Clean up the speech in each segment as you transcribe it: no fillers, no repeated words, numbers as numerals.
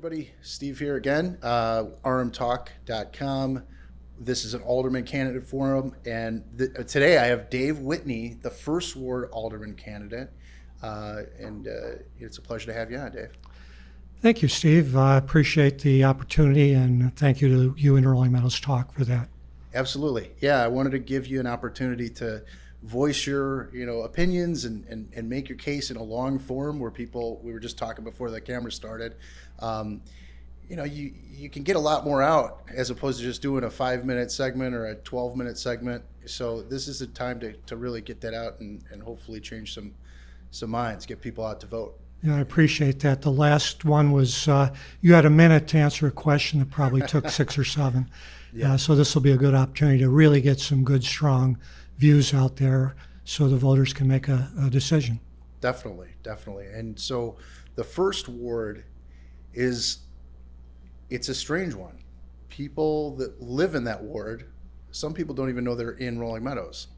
everybody. Steve here again, rmtalk.com. This is an Alderman candidate forum, and today I have Dave Whitney, the first ward Alderman candidate, and it's a pleasure to have you on, Dave. Thank you, Steve. I appreciate the opportunity, and thank you to you and Rolling Meadows Talk for that. Absolutely. Yeah, I wanted to give you an opportunity to voice your opinions and make your case in a long form where we were just talking before the camera started. You can get a lot more out as opposed to just doing a 5-minute segment or a 12-minute segment. So this is the time to really get that out and hopefully change some minds, get people out to vote. Yeah, I appreciate that. The last one was you had a minute to answer a question that probably took 6 or 7. Yeah. So this will be a good opportunity to really get some good, strong views out there so the voters can make a decision. Definitely. And so the first ward it's a strange one. People that live in that ward, some people don't even know they're in Rolling Meadows.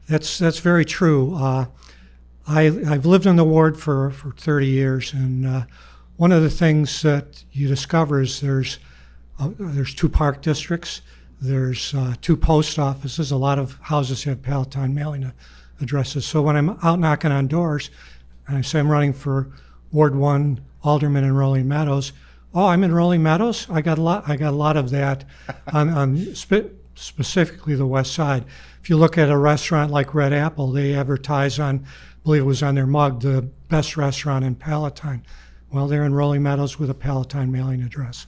That's very true. I've lived in the ward for 30 years, and one of the things that you discover is there's 2 park districts, there's 2 post offices, a lot of houses have Palatine mailing addresses. So when I'm out knocking on doors and I say I'm running for Ward 1 Alderman in Rolling Meadows, oh, I'm in Rolling Meadows? I got a lot of that on specifically the west side. If you look at a restaurant like Red Apple, they advertise on, I believe it was on their mug, the best restaurant in Palatine. Well, they're in Rolling Meadows with a Palatine mailing address.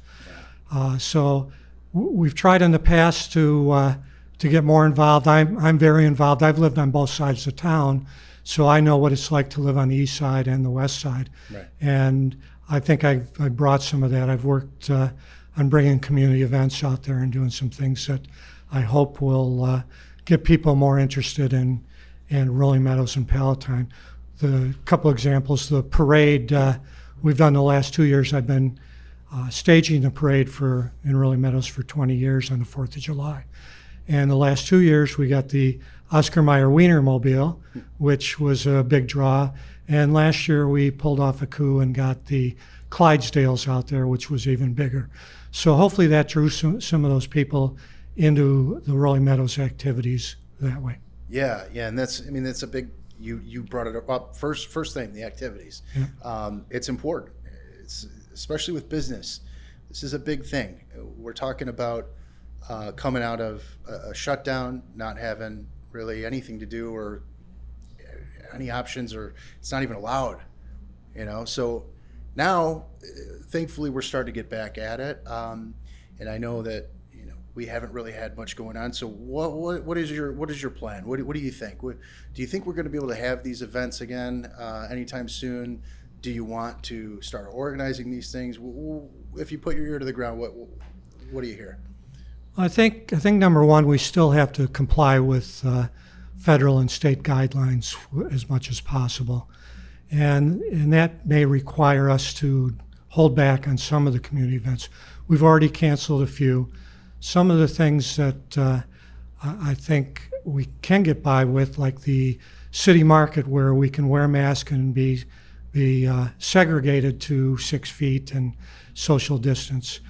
So we've tried in the past to get more involved. I'm very involved. I've lived on both sides of town, so I know what it's like to live on the east side and the west side. Right. And I think I brought some of that. I've worked on bringing community events out there and doing some things that I hope will get people more interested in Rolling Meadows and Palatine. The couple examples, the parade we've done the last 2 years. I've been staging the parade in Rolling Meadows for 20 years on the 4th of July. And the last 2 years we got the Oscar Mayer Wienermobile, which was a big draw. And last year we pulled off a coup and got the Clydesdales out there, which was even bigger. So hopefully that drew some of those people into the Rolling Meadows activities that way. Yeah, and that's a big. You brought it up first thing, the activities. Yeah. It's important. It's especially with business. This is a big thing. We're talking about coming out of a shutdown, not having really anything to do or any options, or it's not even allowed. So now, thankfully, we're starting to get back at it, and I know that we haven't really had much going on. So what is your plan? What do you think? Do you think we're going to be able to have these events again anytime soon? Do you want to start organizing these things? If you put your ear to the ground, what do you hear? I think number one, we still have to comply with federal and state guidelines as much as possible, and that may require us to hold back on some of the community events. We've already canceled a few. Some of the things that I think we can get by with, like the city market, where we can wear masks and be segregated to 6 feet and social distance.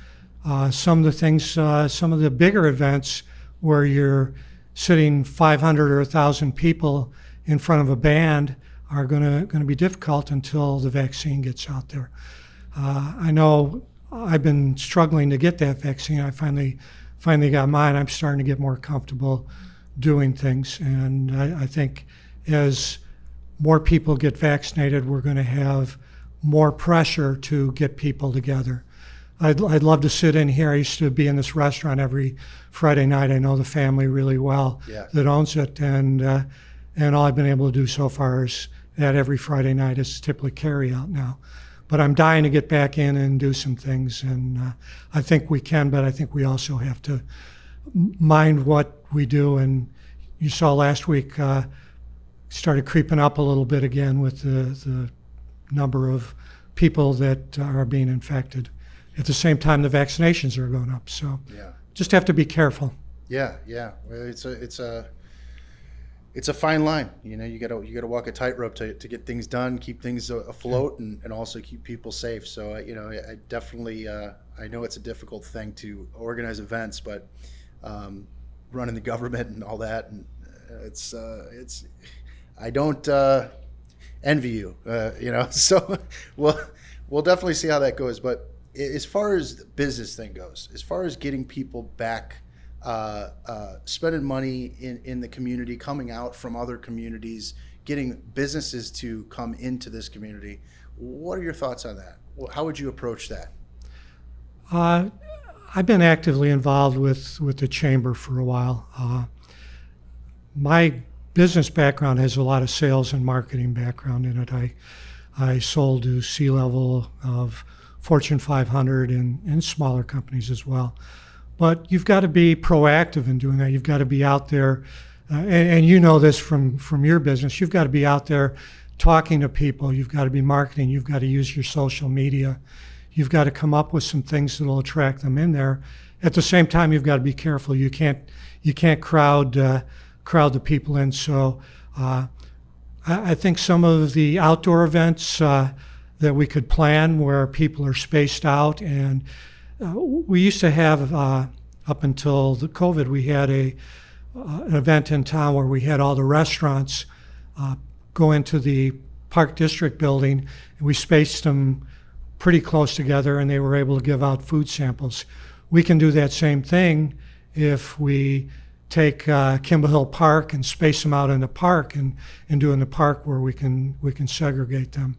Some of the things, some of the bigger events where you're sitting 500 or 1,000 people in front of a band are going to be difficult until the vaccine gets out there. I know I've been struggling to get that vaccine. I finally got mine. I'm starting to get more comfortable doing things, and I think as more people get vaccinated, we're going to have more pressure to get people together. I'd love to sit in here. I used to be in this restaurant every Friday night. I know the family really well that owns it, and all I've been able to do so far is that every Friday night is typically carry out now. But I'm dying to get back in and do some things, and I think we can, but I think we also have to mind what we do. And you saw last week started creeping up a little bit again with the number of people that are being infected. At the same time, the vaccinations are going up, so just have to be careful. Yeah. It's it's a fine line. You gotta walk a tightrope to get things done, keep things afloat, and also keep people safe. So I definitely I know it's a difficult thing to organize events, but running the government and all that, and it's I don't envy you, So we'll definitely see how that goes. But as far as the business thing goes, as far as getting people back. Spending money in the community, coming out from other communities, getting businesses to come into this community. What are your thoughts on that? How would you approach that? I've been actively involved with the chamber for a while. My business background has a lot of sales and marketing background in it. I sold to C-level of Fortune 500 and smaller companies as well. But you've got to be proactive in doing that. You've got to be out there, and you know this from your business. You've got to be out there talking to people. You've got to be marketing. You've got to use your social media. You've got to come up with some things that will attract them in there. At the same time, you've got to be careful. You can't crowd the people in. So I think some of the outdoor events that we could plan where people are spaced out, and we used to have, up until the COVID, we had an event in town where we had all the restaurants go into the Park District building, and we spaced them pretty close together, and they were able to give out food samples. We can do that same thing if we take Kimball Hill Park and space them out in the park and do in the park where we can segregate them.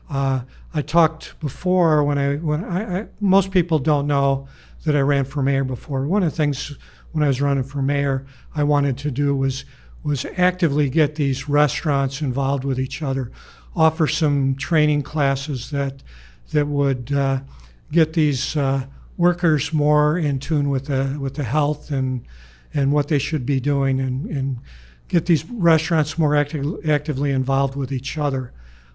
I talked before when I most people don't know that I ran for mayor before. One of the things when I was running for mayor I wanted to do was actively get these restaurants involved with each other, offer some training classes that would get these workers more in tune with the health and what they should be doing, and get these restaurants more actively involved with each other.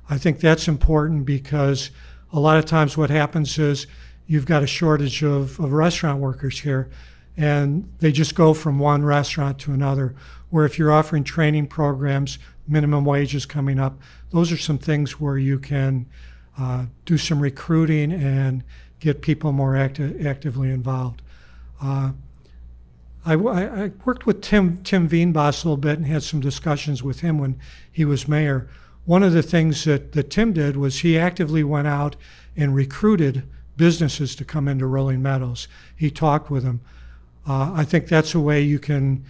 I think that's important because a lot of times what happens is you've got a shortage of restaurant workers here, and they just go from one restaurant to another. Where if you're offering training programs, minimum wages coming up, those are some things where you can do some recruiting and get people more actively involved. I worked with Tim Veenbos a little bit and had some discussions with him when he was mayor. One of the things that Tim did was he actively went out and recruited businesses to come into Rolling Meadows. He talked with them. I think that's a way you can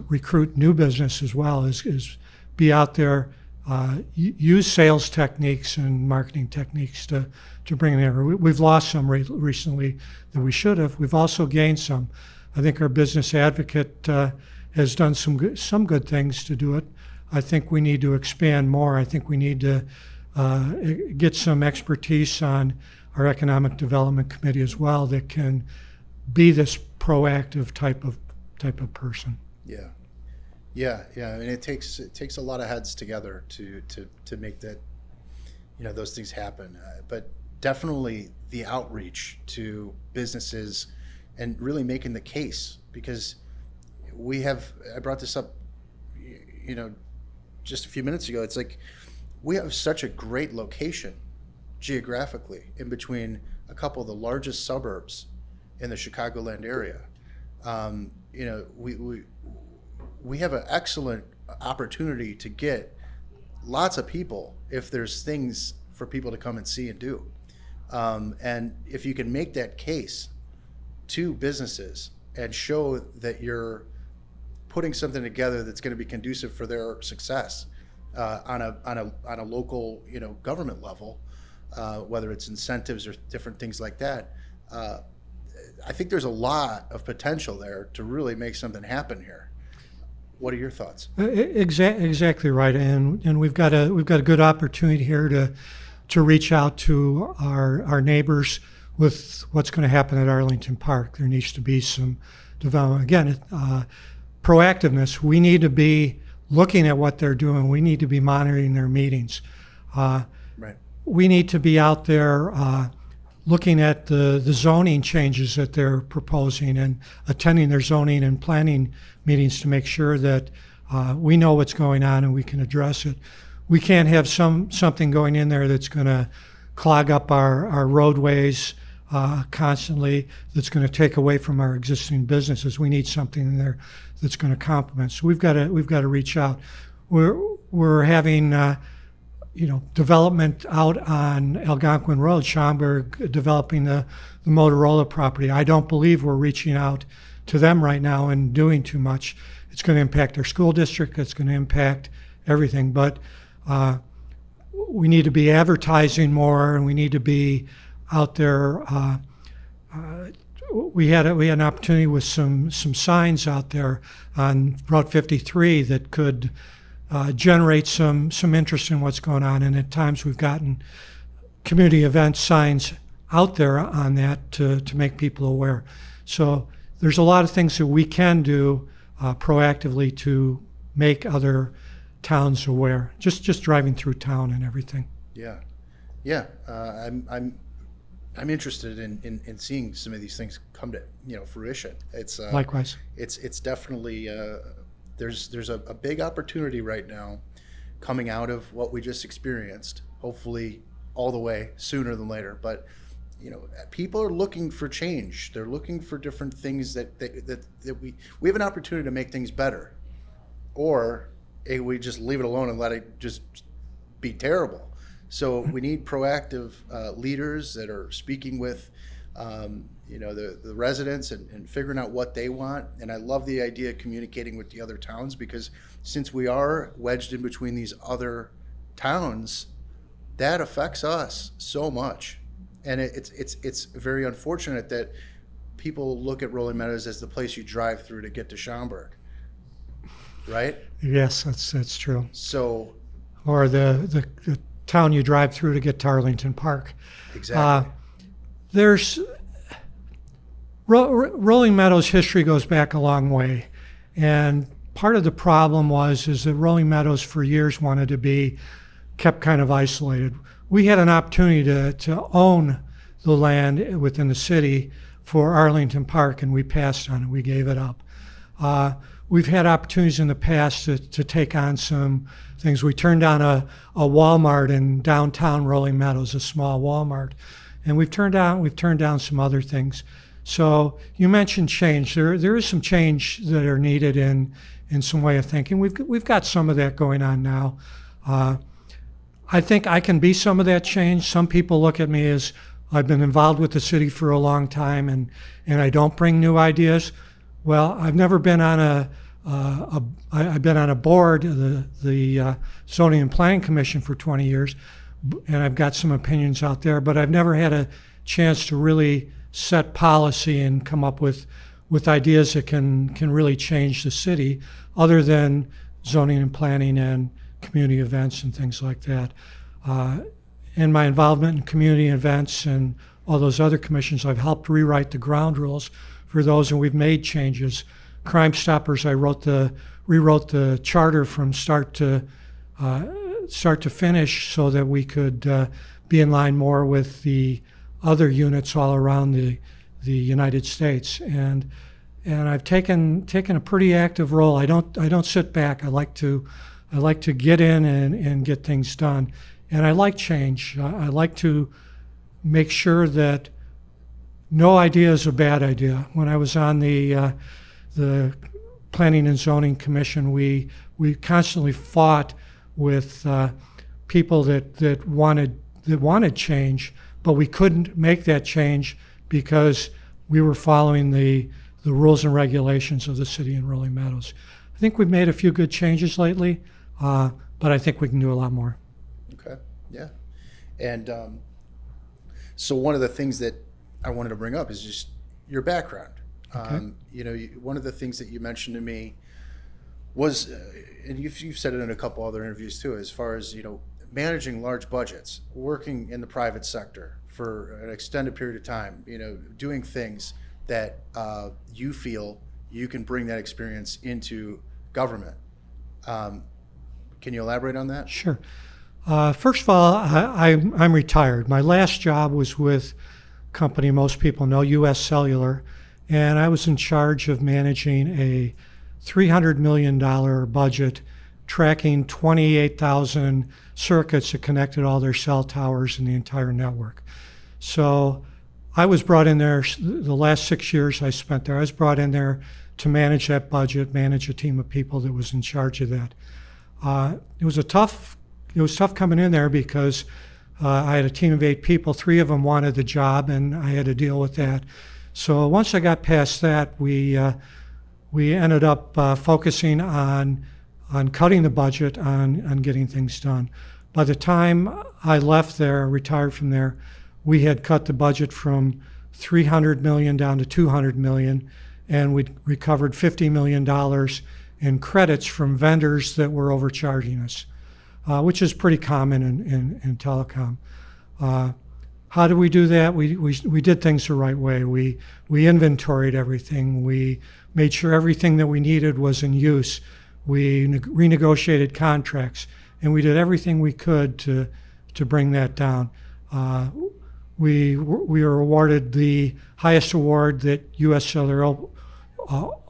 recruit new business as well, is be out there, use sales techniques and marketing techniques to bring it in. We've lost some recently that we should have. We've also gained some. I think our business advocate has done some good things to do it. I think we need to expand more. I think we need to get some expertise on our economic development committee as well that can be this proactive type of person. Yeah. I mean, it takes a lot of heads together to make that, those things happen. But definitely the outreach to businesses and really making the case, because I brought this up, just a few minutes ago. It's like we have such a great location geographically in between a couple of the largest suburbs in the Chicagoland area. We have an excellent opportunity to get lots of people if there's things for people to come and see and do. And if you can make that case to businesses and show that you're putting something together that's going to be conducive for their success on a local government level, whether it's incentives or different things like that, I think there's a lot of potential there to really make something happen here. What are your thoughts? Exactly right, and we've got a good opportunity here to reach out to our neighbors with what's going to happen at Arlington Park. There needs to be some development. Again, proactiveness. We need to be looking at what they're doing. We need to be monitoring their meetings. Right. We need to be out there looking at the zoning changes that they're proposing and attending their zoning and planning meetings to make sure that We know what's going on and we can address it. We can't have something going in there that's going to clog up our roadways constantly, that's going to take away from our existing businesses. We need something in there that's going to complement. So we've got to reach out. We're having development out on Algonquin Road, Schaumburg developing the Motorola property. I don't believe we're reaching out to them right now and doing too much. It's going to impact our school district. It's going to impact everything. But we need to be advertising more, and we need to be out there. We had an opportunity with some signs out there on Route 53 that could generate some interest in what's going on. And at times we've gotten community event signs out there on that to make people aware. So there's a lot of things that we can do proactively to make other towns aware. Just driving through town and everything. Yeah. I'm interested in seeing some of these things come to fruition. It's Likewise. It's definitely there's a big opportunity right now coming out of what we just experienced. Hopefully, all the way sooner than later. But people are looking for change. They're looking for different things that we have an opportunity to make things better, or we just leave it alone and let it just be terrible. So we need proactive leaders that are speaking with the residents and figuring out what they want. And I love the idea of communicating with the other towns, because since we are wedged in between these other towns, that affects us so much. And it's very unfortunate that people look at Rolling Meadows as the place you drive through to get to Schaumburg, right? Yes, that's true. So, or the town you drive through to get to Arlington Park. Exactly. There's Rolling Meadows history goes back a long way, and part of the problem is that Rolling Meadows for years wanted to be kept kind of isolated. We had an opportunity to own the land within the city for Arlington Park, and we passed on it. We gave it up. We've had opportunities in the past to take on some things. We turned down a Walmart in downtown Rolling Meadows, a small Walmart, and we've turned down some other things. So you mentioned change. There is some change that are needed in some way of thinking. We've got some of that going on now. I think I can be some of that change. Some people look at me as I've been involved with the city for a long time and I don't bring new ideas. Well, I've never been on I've been on a board, the Zoning and Planning Commission for 20 years, and I've got some opinions out there, but I've never had a chance to really set policy and come up with ideas that can really change the city, other than zoning and planning and community events and things like that. In my involvement in community events and all those other commissions, I've helped rewrite the ground rules for those, and we've made changes. Crime Stoppers, I rewrote the charter from start to finish so that we could be in line more with the other units all around the United States. And I've taken a pretty active role. I don't sit back. I like to get in and get things done. And I like change. I like to make sure that no idea is a bad idea. When I was on the Planning and Zoning Commission, we constantly fought with people that wanted change, but we couldn't make that change because we were following the rules and regulations of the city in Rolling Meadows. I think we've made a few good changes lately, but I think we can do a lot more. Okay, yeah. And so one of the things that I wanted to bring up is just your background. Okay. One of the things that you mentioned to me was, and you've said it in a couple other interviews too, as far as, managing large budgets, working in the private sector for an extended period of time, doing things that you feel you can bring that experience into government. Can you elaborate on that? Sure. First of all, I'm retired. My last job was with a company most people know, U.S. Cellular, and I was in charge of managing a $300 million budget tracking 28,000 circuits that connected all their cell towers in the entire network. So I was brought in there, the last 6 years I spent there, I was brought in there to manage that budget, manage a team of people that was in charge of that. It was tough coming in there because I had a team of 8 people. 3 of them wanted the job, and I had to deal with that. So once I got past that, we ended up focusing on cutting the budget, on getting things done. By the time I left there, retired from there, we had cut the budget from $300 million down to $200 million, and we recovered $50 million in credits from vendors that were overcharging us, which is pretty common in telecom. How do we do that? We did things the right way. We inventoried everything. We made sure everything that we needed was in use. We renegotiated contracts, and we did everything we could to bring that down. We were awarded the highest award that U.S. Cellular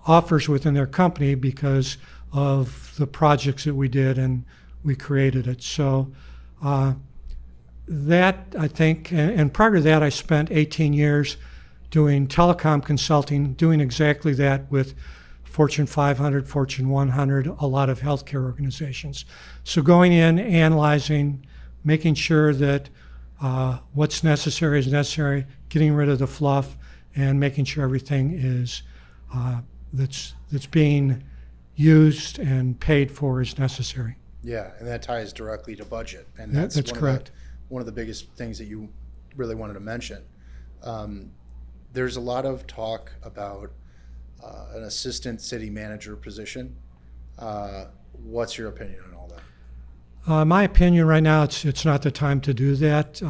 offers within their company because of the projects that we did, and we created it. So that, I think, and prior to that, I spent 18 years doing telecom consulting, doing exactly that with Fortune 500, Fortune 100, a lot of healthcare organizations. So going in, analyzing, making sure that what's necessary is necessary, getting rid of the fluff, and making sure everything is that's being used and paid for is necessary. Yeah, and that ties directly to budget, and That's correct. One of the biggest things that you really wanted to mention. There's a lot of talk about an assistant city manager position. What's your opinion on all that? My opinion right now, it's not the time to do that.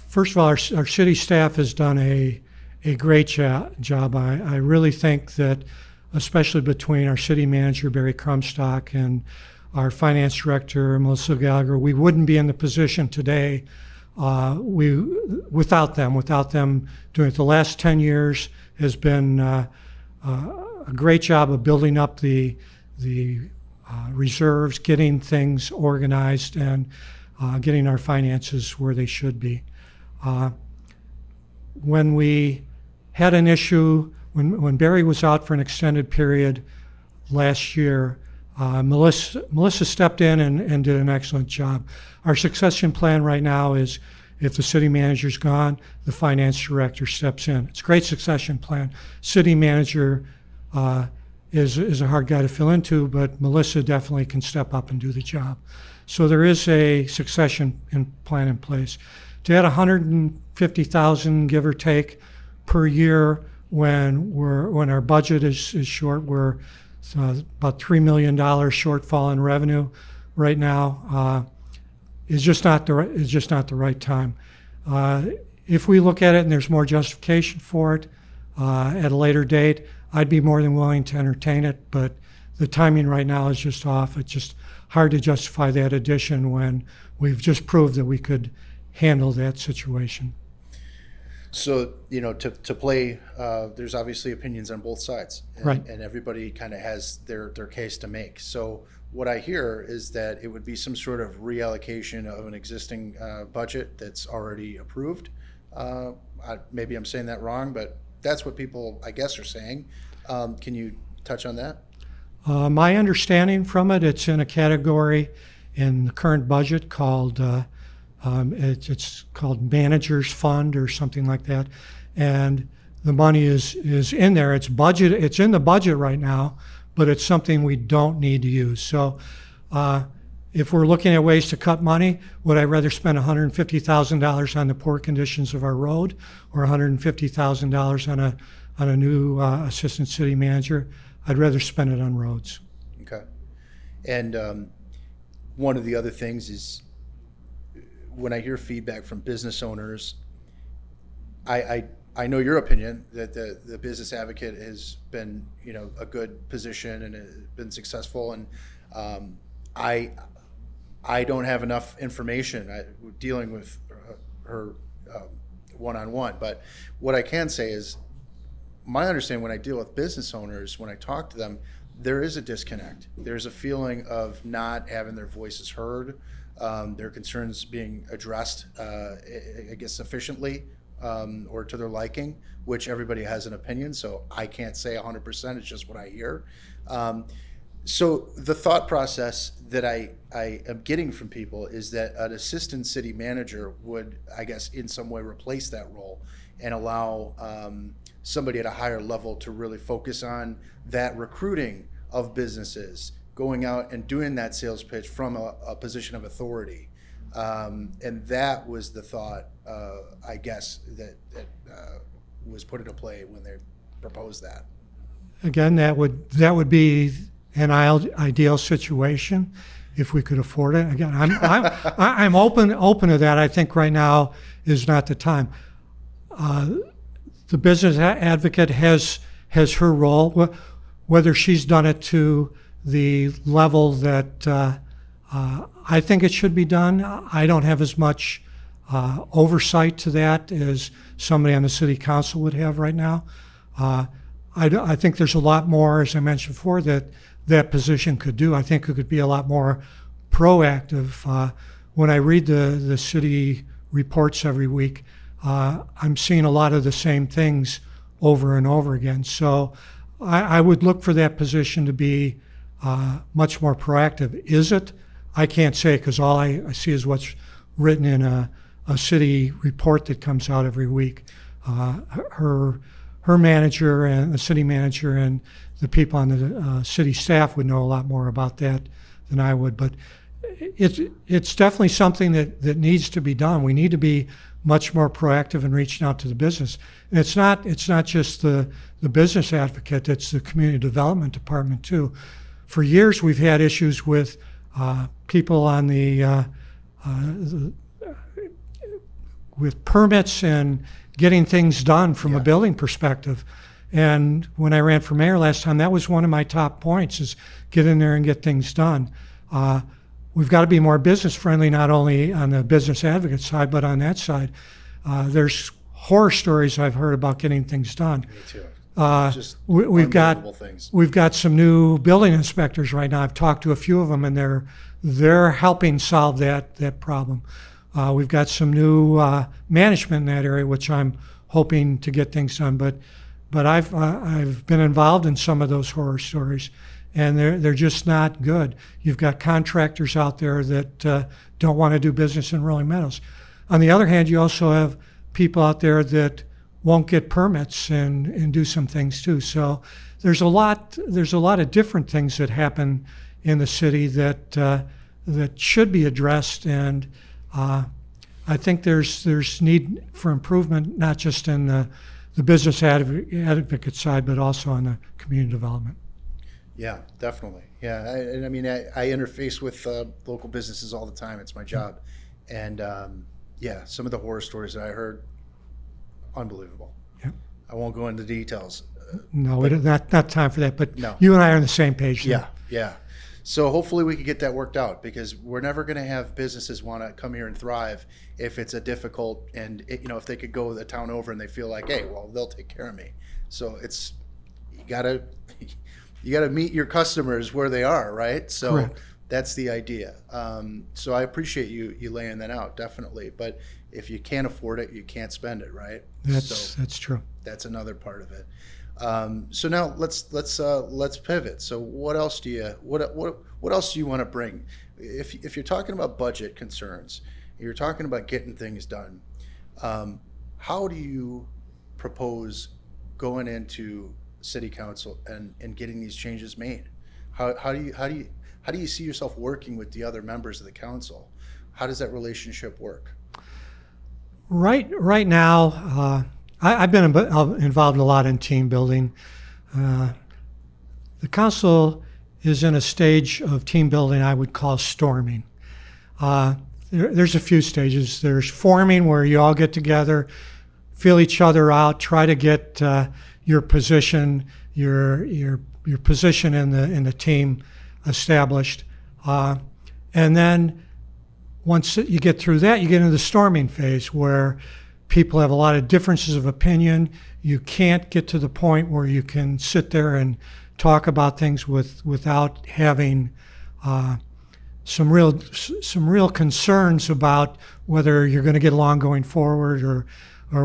First of all, our city staff has done a great job. I really think that, especially between our city manager, Barry Crumstock, and our finance director, Melissa Gallagher, we wouldn't be in the position today without them doing it. The last 10 years has been a great job of building up the reserves, getting things organized, and getting our finances where they should be. When we had an issue, when Barry was out for an extended period last year, Melissa stepped in and did an excellent job. Our succession plan right now is, if the city manager's gone, the finance director steps in. It's a great succession plan. City manager is a hard guy to fill into, but Melissa definitely can step up and do the job. So there is a succession plan in place. To add 150,000, give or take, per year when our budget is short, we're about $3 million shortfall in revenue right now. Is just not the right time. If we look at it and there's more justification for it at a later date, I'd be more than willing to entertain it. But the timing right now is just off. It's just hard to justify that addition when we've just proved that we could handle that situation. So, to play, there's obviously opinions on both sides, Right. And everybody kind of has their case to make. So what I hear is that it would be some sort of reallocation of an existing budget that's already approved. Maybe I'm saying that wrong, but that's what people, I guess, are saying. Can you touch on that? My understanding from it, it's in a category in the current budget called it's called Manager's Fund or something like that, and the money is in there. It's in the budget right now, but it's something we don't need to use. So if we're looking at ways to cut money, would I rather spend $150,000 on the poor conditions of our road, or $150,000 on a new assistant city manager? I'd rather spend it on roads. Okay. And one of the other things is, when I hear feedback from business owners, I know your opinion that the business advocate has been, a good position and has been successful, and I don't have enough information dealing with her one-on-one. But what I can say is, my understanding when I deal with business owners, when I talk to them, there is a disconnect. There's a feeling of not having their voices heard, their concerns being addressed, I guess, sufficiently or to their liking, which everybody has an opinion, so I can't say 100%, it's just what I hear. So the thought process that I am getting from people is that an assistant city manager would, I guess, in some way replace that role and allow somebody at a higher level to really focus on that recruiting of businesses, going out and doing that sales pitch from a position of authority. And that was the thought, I guess, that was put into play when they proposed that. Again, that would be an ideal situation if we could afford it. Again, I'm open to that. I think right now is not the time. The business advocate has her role. Whether she's done it to the level that I think it should be done, I don't have as much oversight to that as somebody on the city council would have right now. I think there's a lot more, as I mentioned before, that position could do. I think it could be a lot more proactive. When I read the city reports every week, I'm seeing a lot of the same things over and over again. So I would look for that position to be much more proactive. Is it? I can't say, because all I see is what's written in a city report that comes out every week. Her manager and the city manager and the people on the city staff would know a lot more about that than I would. But it's definitely something that needs to be done. We need to be much more proactive in reaching out to the business. And it's not just the business advocate, it's the community development department too. For years we've had issues with people on with permits and getting things done from a building perspective. And when I ran for mayor last time, that was one of my top points, is get in there and get things done. We've got to be more business friendly, not only on the business advocate side, but on that side. There's horror stories I've heard about getting things done. Me too. Just We've unbelievable things. got some new building inspectors right now. I've talked to a few of them, and they're helping solve that problem. We've got some new management in that area, which I'm hoping to get things done. But I've been involved in some of those horror stories, and they're just not good. You've got contractors out there that don't want to do business in Rolling Meadows. On the other hand, you also have people out there that won't get permits and do some things too. So there's a lot of different things that happen in the city that should be addressed, and I think there's need for improvement, not just in the business advocate side, but also on the community development. Yeah, definitely. Yeah, I mean, I interface with local businesses all the time. It's my job. And yeah, some of the horror stories that I heard, unbelievable. Yep. I won't go into details. No, not time for that, but No. You and I are on the same page there. Yeah. So hopefully we can get that worked out, because we're never going to have businesses want to come here and thrive if it's a difficult, and if they could go the town over and they feel like, hey, well, they'll take care of me. So you gotta meet your customers where they are, right? So Correct. That's the idea. So I appreciate you laying that out, definitely. But if you can't afford it, you can't spend it, right? That's true. That's another part of it. So now let's pivot. So what else do you want to bring? If you're talking about budget concerns, you're talking about getting things done. How do you propose going into city council and getting these changes made? How do you see yourself working with the other members of the council? How does that relationship work? Right now, I've been involved a lot in team building. The council is in a stage of team building I would call storming. There's a few stages. There's forming, where you all get together, feel each other out, try to get your position, your position in the team established, and then once you get through that, you get into the storming phase, where people have a lot of differences of opinion. You can't get to the point where you can sit there and talk about things without having some real concerns about whether you're going to get along going forward, or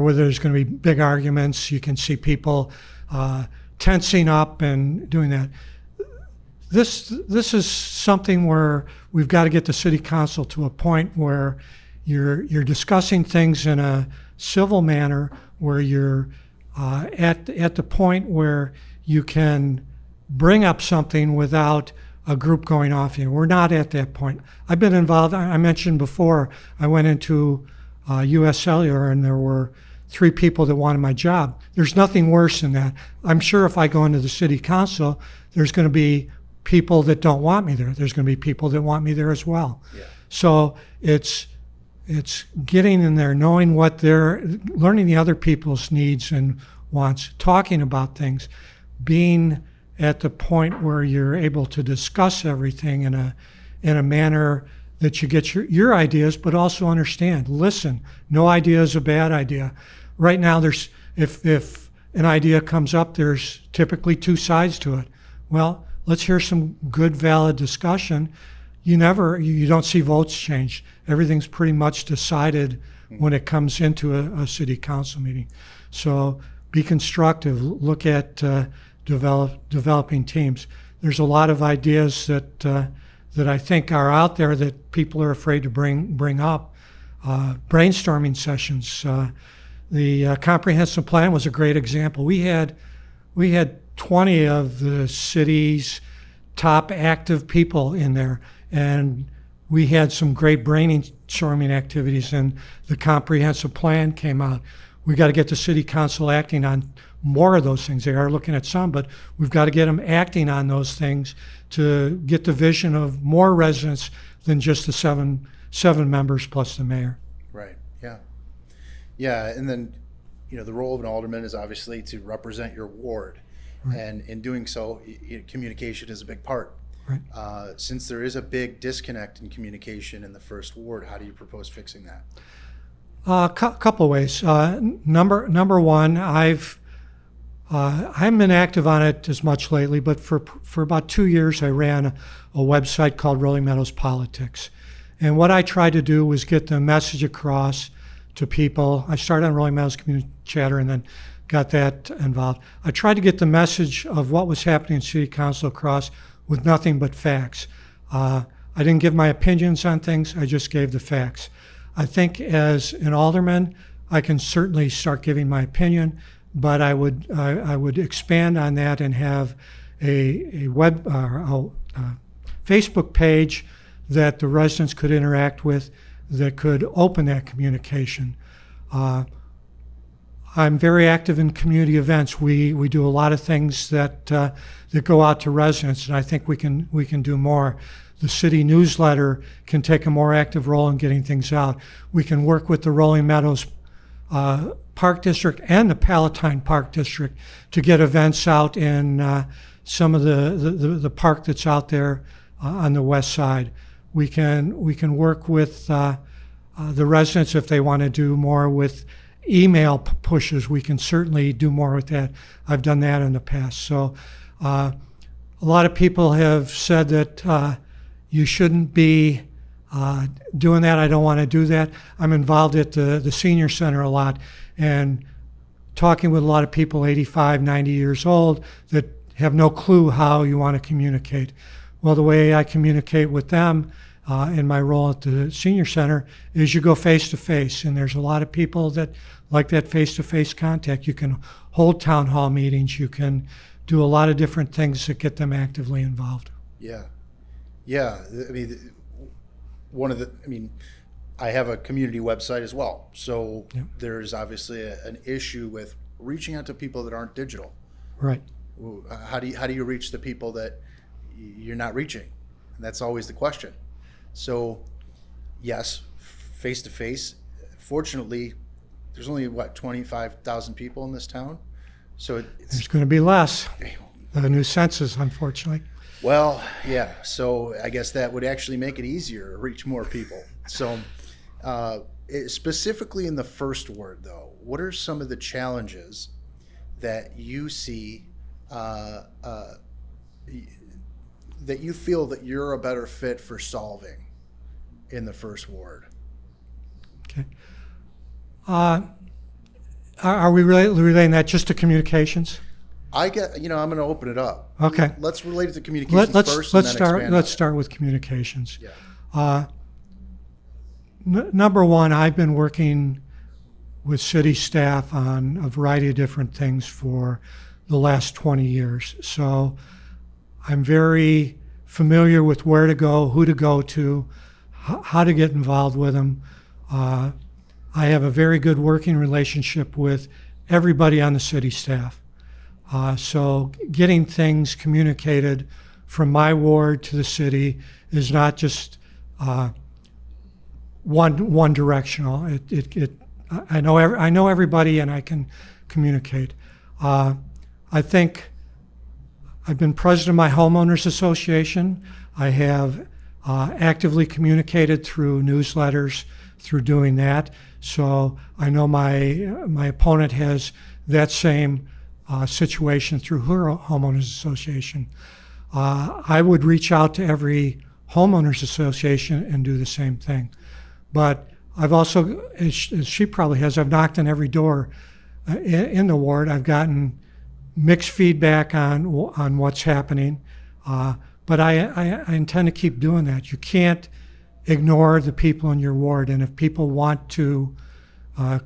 whether there's going to be big arguments. You can see people tensing up and doing that. This is something where we've got to get the city council to a point where you're discussing things in a civil manner, where you're at the point where you can bring up something without a group going off. We're not at that point. I've been involved. I mentioned before, I went into U.S. Cellular, and there were 3 people that wanted my job. There's nothing worse than that. I'm sure if I go into the city council, there's going to be people that don't want me there. There's going to be people that want me there as well. Yeah. So it's getting in there, knowing learning the other people's needs and wants, talking about things, being at the point where you're able to discuss everything in a manner that you get your ideas, but also understand. Listen, no idea is a bad idea. Right now, if an idea comes up, there's typically 2 sides to it. Well, let's hear some good, valid discussion. You don't see votes change. Everything's pretty much decided when it comes into a city council meeting. So be constructive. Look at developing teams. There's a lot of ideas that I think are out there that people are afraid to bring up. Brainstorming sessions. The comprehensive plan was a great example. We had 20 of the city's top active people in there, and we had some great brainstorming activities, and the comprehensive plan came out. We got to get the city council acting on more of those things. They are looking at some, but we've got to get them acting on those things to get the vision of more residents than just the seven members plus the mayor. Right. Yeah. Yeah. And then, the role of an alderman is obviously to represent your ward. Right. And in doing so, communication is a big part. Right. Since there is a big disconnect in communication in the first ward, how do you propose fixing that? Couple ways. Number one, I haven't been active on it as much lately, but for about 2 years, I ran a website called Rolling Meadows Politics. And what I tried to do was get the message across to people. I started on Rolling Meadows Community Chatter and then got that involved. I tried to get the message of what was happening in City Council across with nothing but facts. I didn't give my opinions on things, I just gave the facts. I think as an alderman, I can certainly start giving my opinion, but I would expand on that and have a Facebook page that the residents could interact with, that could open that communication. I'm very active in community events. We do a lot of things that go out to residents, and I think we can do more. The city newsletter can take a more active role in getting things out. We can work with the Rolling Meadows Park District and the Palatine Park District to get events out in some of the park that's out there on the west side. We can work with the residents if they want to do more with email pushes. We can certainly do more with that. I've done that in the past. So a lot of people have said that you shouldn't be doing that. I don't want to do that. I'm involved at the senior center a lot and talking with a lot of people 85, 90 years old that have no clue how you want to communicate. Well, the way I communicate with them in my role at the senior center is you go face to face, and there's a lot of people that like that face to face contact. You can hold town hall meetings, you can do a lot of different things that get them actively involved. Yeah. I have a community website as well. So yep. There's obviously an issue with reaching out to people that aren't digital. Right. How do you reach the people that you're not reaching? And that's always the question. So yes, face to face. Fortunately, there's only 25,000 people in this town. So there's going to be less. The new census, unfortunately. Well, yeah. So I guess that would actually make it easier to reach more people. So specifically in the first ward, though, what are some of the challenges that you see that you feel that you're a better fit for solving in the first ward? Okay. Are we relating that just to communications? I'm going to open it up. Okay. Let's relate it to communications first. Let's start with communications. Yeah. Number one, I've been working with city staff on a variety of different things for the last 20 years. So I'm very familiar with where to go, who to go to, how to get involved with them. I have a very good working relationship with everybody on the city staff. So getting things communicated from my ward to the city is not just one directional. I know everybody, and I can communicate. I think I've been president of my homeowners association. I have actively communicated through newsletters, through doing that. So I know my opponent has that same situation through her homeowners association. I would reach out to every homeowners association and do the same thing. But I've also, as she probably has, I've knocked on every door in the ward. I've gotten mixed feedback on what's happening, but I intend to keep doing that. You can't ignore the people in your ward, and if people want to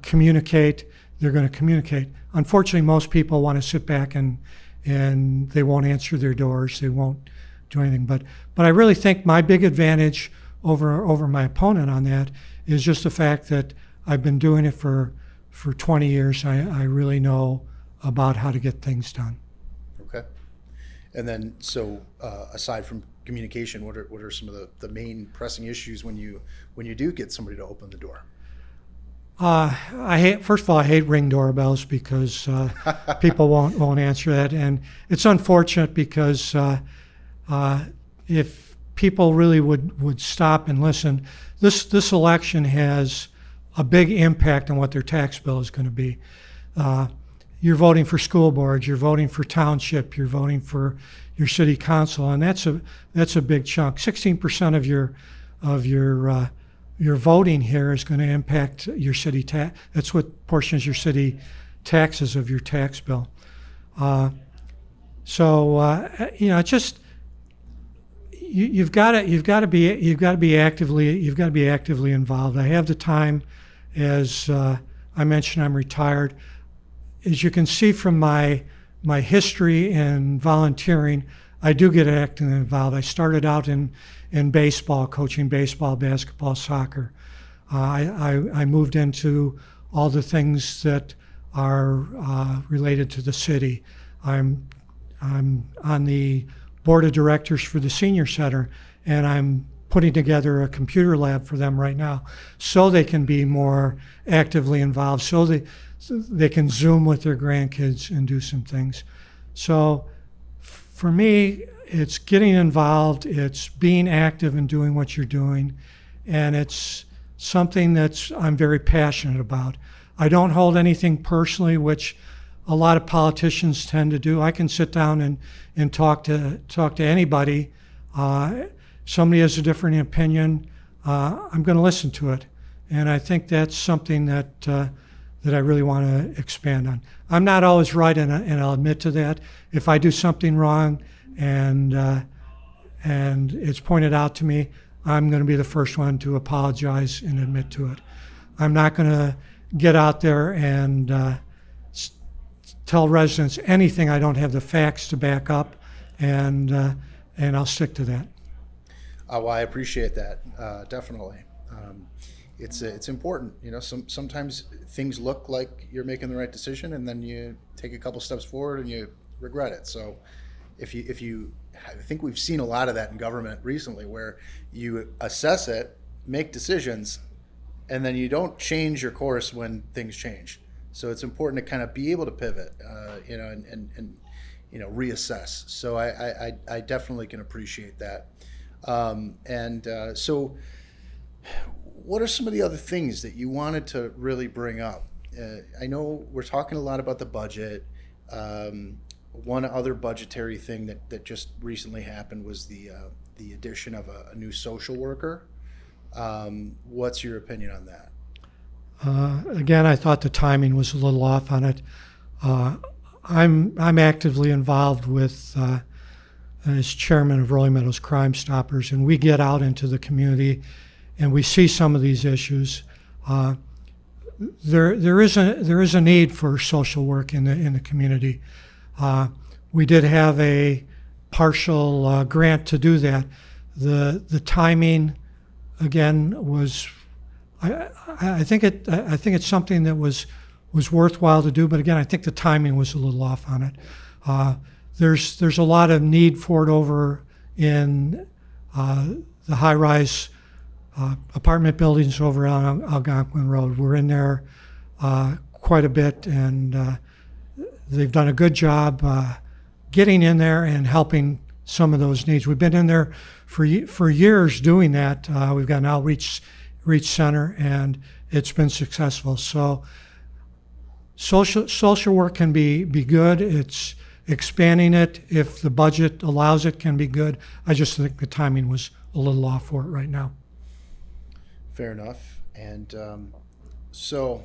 communicate, they're going to communicate. Unfortunately, most people want to sit back and they won't answer their doors. They won't do anything. But I really think my big advantage over my opponent on that is just the fact that I've been doing it for 20 years. I really know about how to get things done. Okay. And then, so aside from communication, what are some of the main pressing issues when you do get somebody to open the door? First of all, I hate ring doorbells because people won't answer that, and it's unfortunate because if people really would stop and listen, this election has a big impact on what their tax bill is going to be. You're voting for school boards, you're voting for township, you're voting for your city council, and that's a big chunk. 16% of your voting here is going to impact your city tax. That's what portions your city taxes of your tax bill. Just you've got to be actively involved. I have the time, as I mentioned, I'm retired. As you can see from my history in volunteering, I do get actively involved. I started out in baseball, coaching baseball, basketball, soccer. I moved into all the things that are related to the city. I'm on the board of directors for the senior center, and I'm putting together a computer lab for them right now so they can be more actively involved, so they can Zoom with their grandkids and do some things. So for me, it's getting involved, it's being active and doing what you're doing, and it's something I'm very passionate about. I don't hold anything personally, which a lot of politicians tend to do. I can sit down and talk to anybody. Somebody has a different opinion, I'm going to listen to it. And I think that's something that I really want to expand on. I'm not always right, and I'll admit to that. If I do something wrong and it's pointed out to me, I'm going to be the first one to apologize and admit to it. I'm not going to get out there and tell residents anything I don't have the facts to back up, and I'll stick to that. Well, I appreciate that, definitely. It's important, sometimes things look like you're making the right decision, and then you take a couple steps forward and you regret it. So I think we've seen a lot of that in government recently, where you assess it, make decisions, and then you don't change your course when things change. So it's important to kind of be able to pivot, and reassess. So I definitely can appreciate that. So what are some of the other things that you wanted to really bring up? I know we're talking a lot about the budget. One other budgetary thing that just recently happened was the addition of a new social worker. What's your opinion on that? Again, I thought the timing was a little off on it. I'm actively involved with as chairman of Rolling Meadows Crime Stoppers, and we get out into the community and we see some of these issues. There is a need for social work in the community. We did have a partial grant to do that. The timing, again, was I think it's something that was worthwhile to do, but again, I think the timing was a little off on it. There's a lot of need for it over in the high-rise apartment buildings over on Algonquin Road. We're in there quite a bit, and they've done a good job getting in there and helping some of those needs. We've been in there for years doing that. We've got an outreach center, and it's been successful. So social work can be good. It's expanding it, if the budget allows it, can be good. I just think the timing was a little off for it right now. Fair enough. And so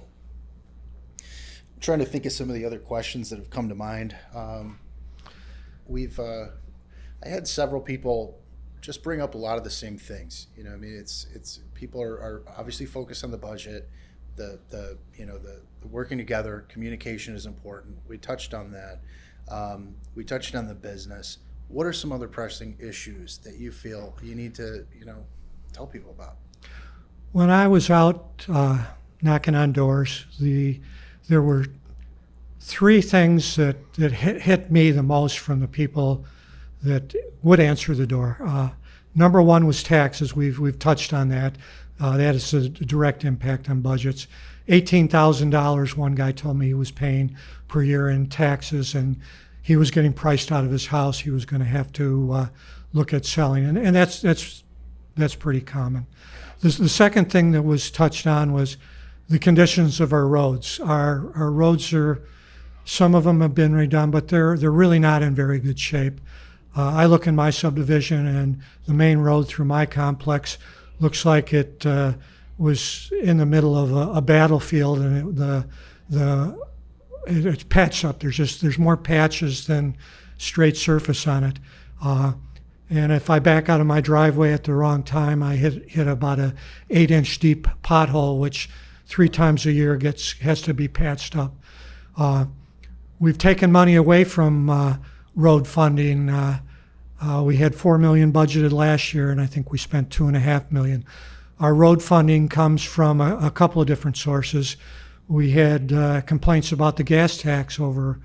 I'm trying to think of some of the other questions that have come to mind. I had several people just bring up a lot of the same things. You know, I mean, it's people are obviously focused on the budget, the working together, communication is important. We touched on that. We touched on the business. What are some other pressing issues that you feel you need to, tell people about? When I was out knocking on doors, there were three things that hit me the most from the people that would answer the door. Number one was taxes. We've touched on that. That is a direct impact on budgets. $18,000, one guy told me he was paying per year in taxes, and he was getting priced out of his house. He was going to have to look at selling, and that's pretty common. The second thing that was touched on was the conditions of our roads. Our roads some of them have been redone, but they're really not in very good shape. I look in my subdivision, and the main road through my complex looks like it was in the middle of a battlefield, and it's patched up. There's more patches than straight surface on it. And if I back out of my driveway at the wrong time, I hit about a 8-inch deep pothole, which 3 times a year has to be patched up. We've taken money away from road funding. We had $4 million budgeted last year, and I think we spent $2.5 million. Our road funding comes from a couple of different sources. We had complaints about the gas tax over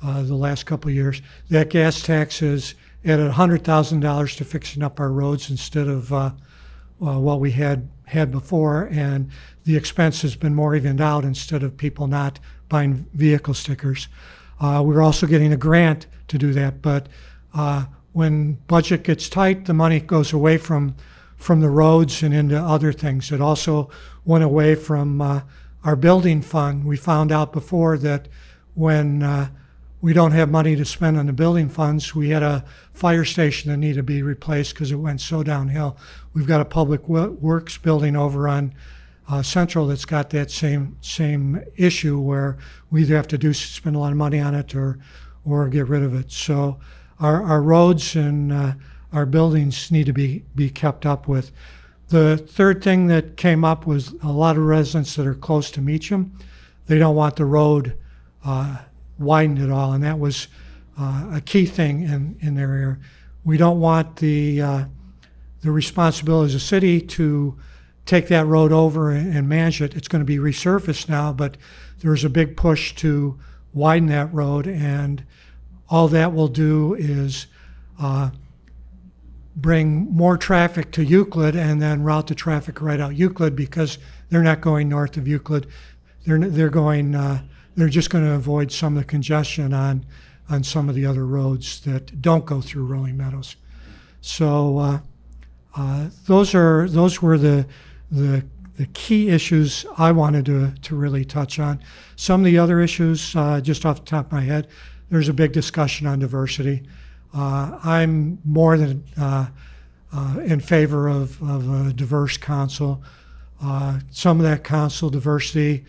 the last couple of years. That gas tax is added $100,000 to fixing up our roads instead of what we had before, and the expense has been more evened out instead of people not buying vehicle stickers. We're also getting a grant to do that, but when budget gets tight, the money goes away from the roads and into other things. It also went away from our building fund. We found out before that when we don't have money to spend on the building funds, we had a fire station that needed to be replaced because it went so downhill. We've got a public works building over on Central that's got that same issue where we either have to spend a lot of money on it or get rid of it. So our roads and our buildings need to be kept up with. The third thing that came up was a lot of residents that are close to Meacham. They don't want the road widened at all, and that was a key thing in their area. We don't want the responsibility as a city to take that road over and manage it. It's going to be resurfaced now, but there's a big push to widen that road, and all that will do is bring more traffic to Euclid and then route the traffic right out Euclid, because they're not going north of Euclid. They're going. They're just going to avoid some of the congestion on some of the other roads that don't go through Rolling Meadows. So those were the the key issues I wanted to really touch on. Some of the other issues, just off the top of my head, there's a big discussion on diversity. I'm more than in favor of a diverse council. Some of that council diversity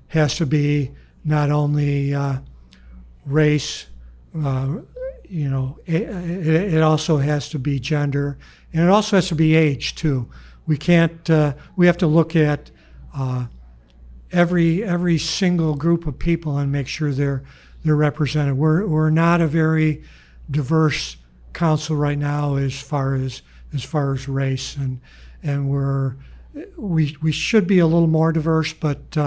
has to be not only race, it also has to be gender, and it also has to be age too. We can't. We have to look at every single group of people and make sure they're represented. We're not a very diverse council right now as far as race, and we should be a little more diverse. But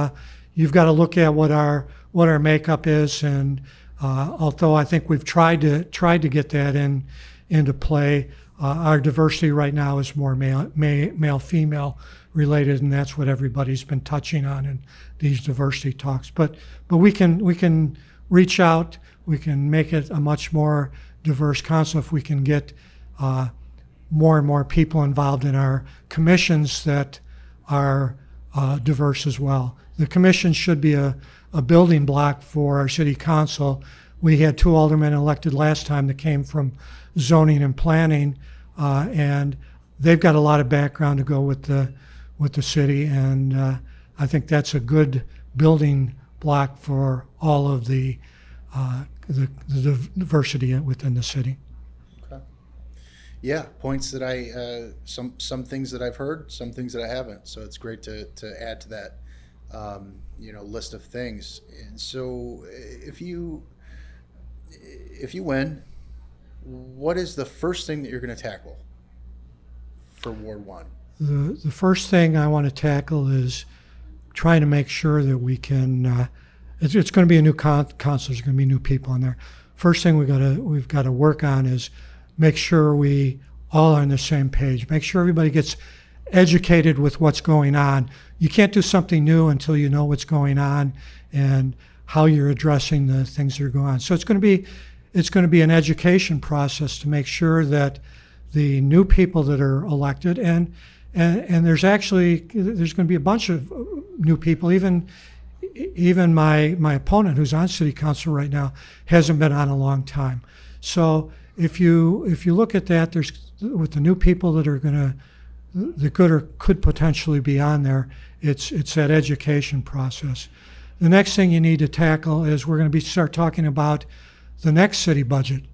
you've got to look at what our makeup is, and although I think we've tried to get that into play. Our diversity right now is more male-female related, and that's what everybody's been touching on in these diversity talks. But we can reach out. We can make it a much more diverse council if we can get more and more people involved in our commissions that are diverse as well. The commission should be a building block for our city council. We had 2 aldermen elected last time that came from zoning and planning, and they've got a lot of background to go with the city, and I think that's a good building block for all of the diversity within the city. Okay. Yeah, points that some things that I've heard, some things that I haven't. So it's great to add to that list of things. And so if you win, what is the first thing that you're going to tackle for Ward 1? The first thing I want to tackle is trying to make sure that we can. It's going to be a new council. There's going to be new people in there. First thing we've got to work on is make sure we all are on the same page. Make sure everybody gets educated with what's going on. You can't do something new until you know what's going on and how you're addressing the things that are going on. So it's going to be an education process to make sure that the new people that are elected, and there's going to be a bunch of new people. Even my opponent, who's on city council right now, hasn't been on a long time. So if you look at that, there's with the new people that are that could potentially be on there. It's that education process. The next thing you need to tackle is we're going to start talking about the next city budget.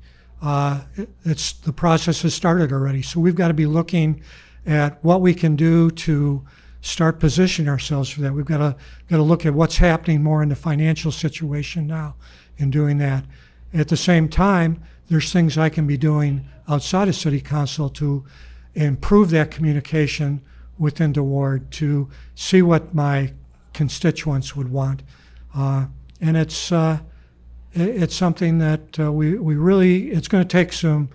The process has started already, so we've got to be looking at what we can do to start positioning ourselves for that. We've got to look at what's happening more in the financial situation now in doing that. At the same time, there's things I can be doing outside of city council to improve that communication within the ward, to see what my constituents would want. And it's something that we really, it's going to take some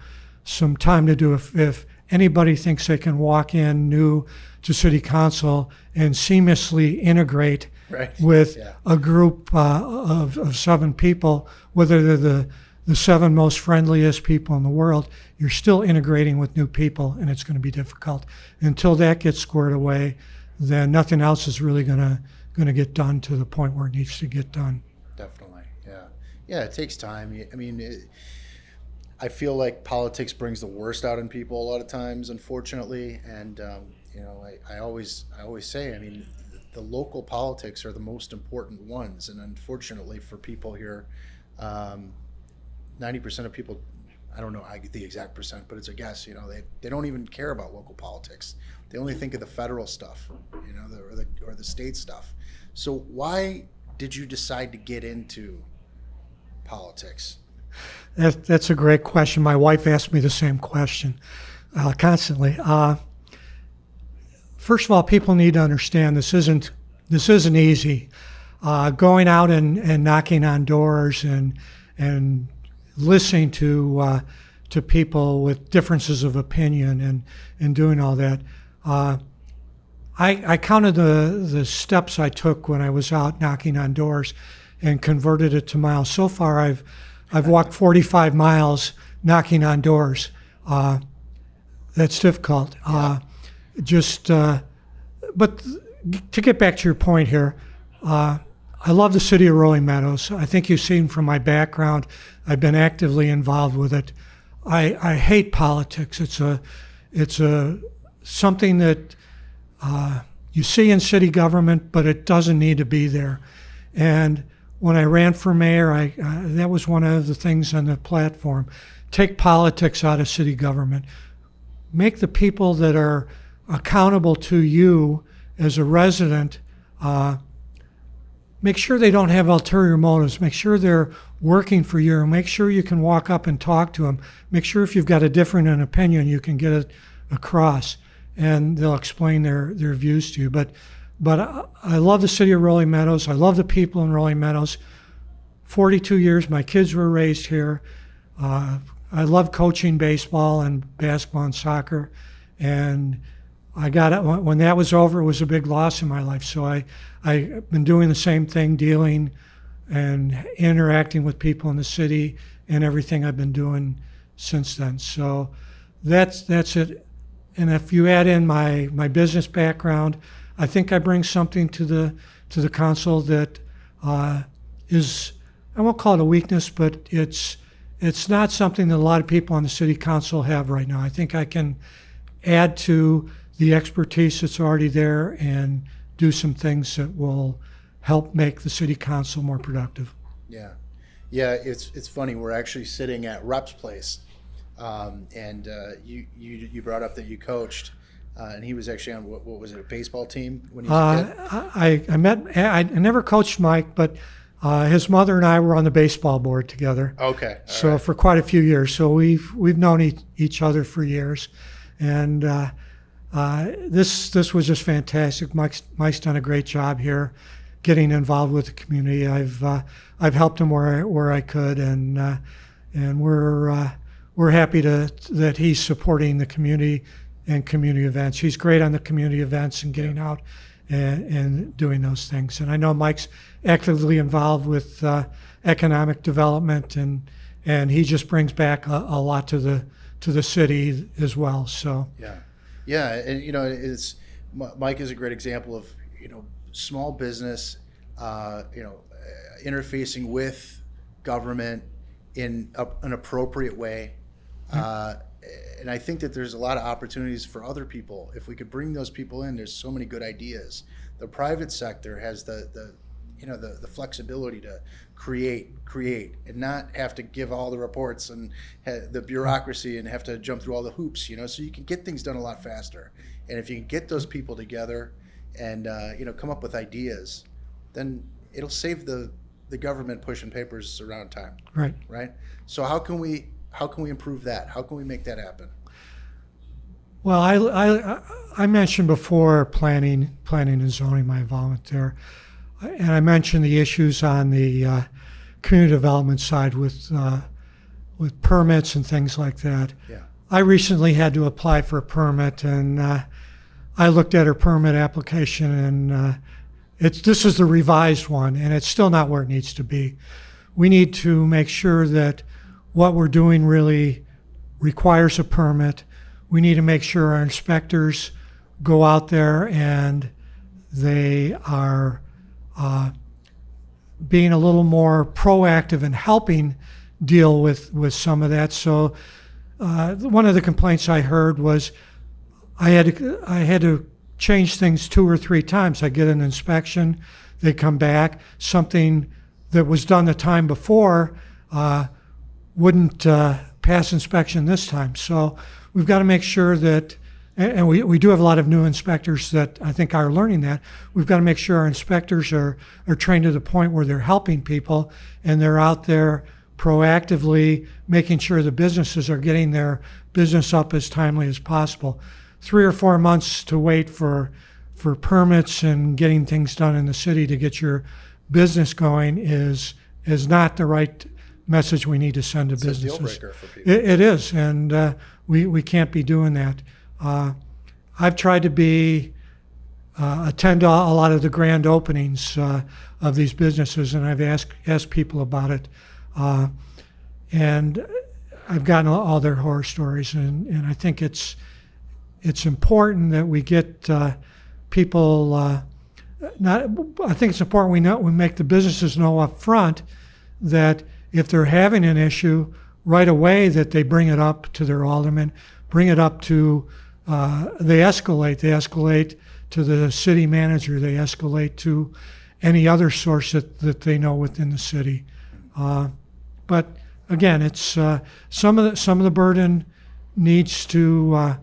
time to do. If anybody thinks they can walk in new to city council and seamlessly integrate with a group of 7 people, whether they're the 7 most friendliest people in the world, you're still integrating with new people, and it's going to be difficult. Until that gets squared away, then nothing else is really going to get done to the point where it needs to get done. Definitely, yeah. It takes time. I mean, I feel like politics brings the worst out in people a lot of times, unfortunately. And I always say, I mean, the local politics are the most important ones, and unfortunately for people here, 90% of people, I don't know the exact percent, but it's a guess. They don't even care about local politics. They only think of the federal stuff, or the state stuff. So why did you decide to get into politics? That's a great question. My wife asked me the same question constantly. First of all, people need to understand this isn't easy. Going out and knocking on doors and listening to people with differences of opinion and doing all that. I counted the steps I took when I was out knocking on doors and converted it to miles. So far, I've walked 45 miles knocking on doors. That's difficult. But to get back to your point here, I love the city of Rolling Meadows. I think you've seen from my background, I've been actively involved with it. I hate politics. It's something that you see in city government, but it doesn't need to be there. And when I ran for mayor, that was one of the things on the platform. Take politics out of city government. Make the people that are accountable to you as a resident, make sure they don't have ulterior motives. Make sure they're working for you. Make sure you can walk up and talk to them. Make sure if you've got a different opinion, you can get it across, and they'll explain their views to you. But I love the city of Rolling Meadows. I love the people in Rolling Meadows. 42 years, my kids were raised here. I love coaching baseball and basketball and soccer, and I got it when that was over. It was a big loss in my life. So I've been doing the same thing, dealing and interacting with people in the city, and everything I've been doing since then. So that's it. And if you add in my business background, I think I bring something to the council that is, I won't call it a weakness, but it's not something that a lot of people on the city council have right now. I think I can add to the expertise that's already there and do some things that will help make the city council more productive. Yeah, it's funny. We're actually sitting at Rep's place, and you brought up that you coached, and he was actually on what was it, a baseball team when he was a kid? I never coached Mike, but his mother and I were on the baseball board together. Okay, so right. For quite a few years. So we've known each other for years, and this was just fantastic. Mike's done a great job here, getting involved with the community. I've helped him where I could, and we're happy that he's supporting the community and community events. He's great on the community events and getting out and doing those things. And I know Mike's actively involved with economic development, and he just brings back a lot to the city as well. So yeah, and it's Mike is a great example of small business, interfacing with government in an appropriate way. And I think that there's a lot of opportunities for other people. If we could bring those people in, there's so many good ideas. The private sector has the flexibility to create and not have to give all the reports and the bureaucracy and have to jump through all the hoops, so you can get things done a lot faster. And if you can get those people together and come up with ideas, then it'll save the government pushing papers around time. Right. So how can we improve that? How can we make that happen? Well, I mentioned before planning and zoning, my involvement there, and I mentioned the issues on the community development side with permits and things like that. Yeah. I recently had to apply for a permit, and I looked at her permit application, and this is the revised one, and it's still not where it needs to be. We need to make sure that what we're doing really requires a permit. We need to make sure our inspectors go out there and they are being a little more proactive in helping deal with some of that. So one of the complaints I heard was I had to change things 2 or 3 times. I get an inspection, they come back, something that was done the time before wouldn't pass inspection this time. So we've got to make sure that, and we do have a lot of new inspectors that I think are learning that. We've got to make sure our inspectors are trained to the point where they're helping people and they're out there proactively making sure the businesses are getting their business up as timely as possible. 3 or 4 months to wait for permits and getting things done in the city to get your business going is not the right message we need to send to businesses. It's a deal breaker for people. It is, and we can't be doing that. I've tried to attend a lot of the grand openings of these businesses, and I've asked people about it, and I've gotten all their horror stories, and I think it's important that we get people I think it's important we make the businesses know up front that if they're having an issue, right away that they bring it up to their alderman, bring it up to, they escalate to the city manager, they escalate to any other source that they know within the city. But again, it's some of the burden needs to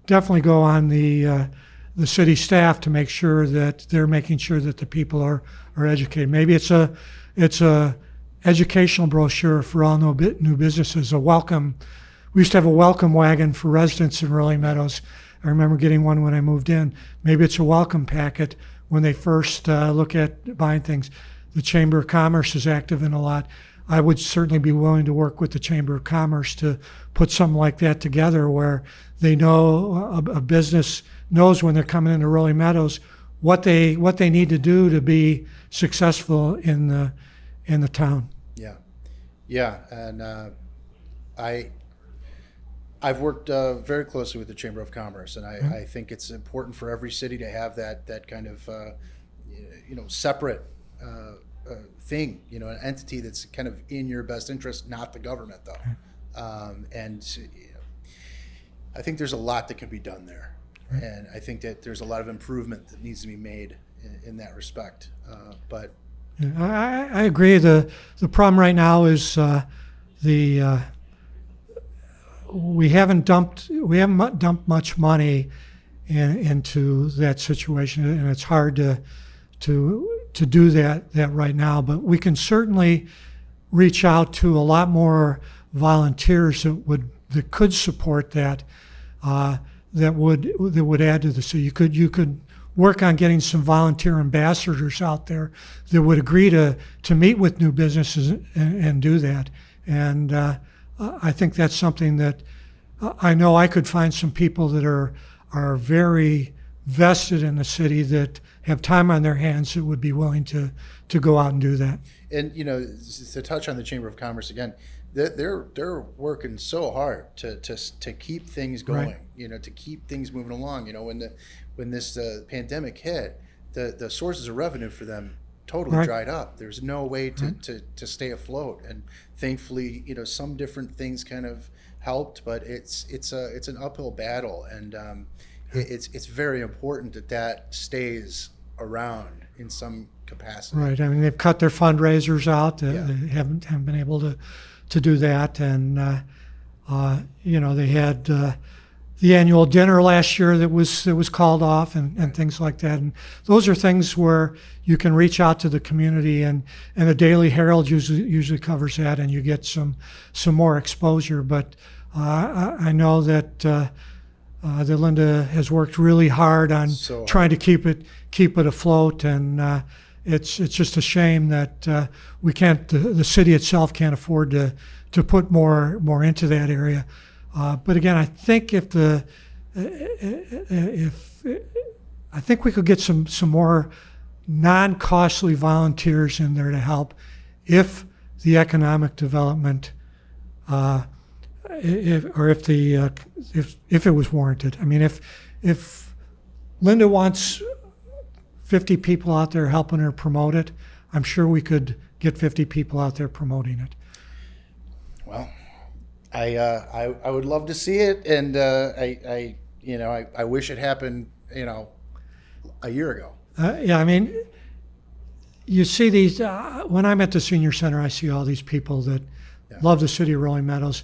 definitely go on the city staff to make sure that they're making sure that the people are educated. Maybe it's a educational brochure for all new businesses. A welcome. We used to have a welcome wagon for residents in Rolling Meadows. I remember getting one when I moved in. Maybe it's a welcome packet when they first look at buying things. The Chamber of Commerce is active in a lot. I would certainly be willing to work with the Chamber of Commerce to put something like that together where they know a business knows when they're coming into Rolling Meadows what they need to do to be successful in the town. Yeah, and I've worked very closely with the Chamber of Commerce, and I think it's important for every city to have that kind of separate thing, an entity that's kind of in your best interest, not the government though. And I think there's a lot that can be done there, and I think that there's a lot of improvement that needs to be made in that respect. But I agree. The problem right now is we haven't dumped much money into that situation, and it's hard to do that right now. But we can certainly reach out to a lot more volunteers that could support that would add to the city. You could work on getting some volunteer ambassadors out there that would agree to meet with new businesses and do that. And I think that's something that I know I could find some people that are very vested in the city that have time on their hands that would be willing to go out and do that. And to touch on the Chamber of Commerce again, they're working so hard to keep things going, right. To keep things moving along. When this pandemic hit, the sources of revenue for them totally right. dried up. There's no way to stay afloat, and thankfully, some different things kind of helped, but it's an uphill battle, and it's very important that stays around in some capacity. Right. I mean, they've cut their fundraisers out. They haven't been able to do that, and they had the annual dinner last year that was called off, and things like that. And those are things where you can reach out to the community, and the Daily Herald usually covers that, and you get some more exposure. But I know that Linda has worked really hard on trying to keep it afloat, and it's just a shame that we can't. The city itself can't afford to put more into that area. But again, I think I think we could get some more non-costly volunteers in there to help if the economic development, if it was warranted. I mean, if Linda wants 50 people out there helping her promote it, I'm sure we could get 50 people out there promoting it. Well, I would love to see it, and I wish it happened a year ago. I mean, you see these when I'm at the senior center, I see all these people that love the city of Rolling Meadows.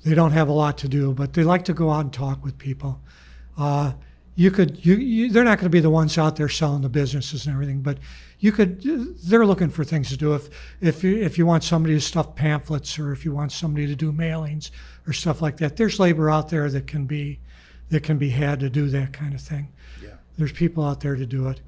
They don't have a lot to do, but they like to go out and talk with people. They're not going to be the ones out there selling the businesses and everything, but they're looking for things to do. If you want somebody to stuff pamphlets, or if you want somebody to do mailings or stuff like that, there's labor out there that can be had to do that kind of thing. Yeah. There's people out there to do it.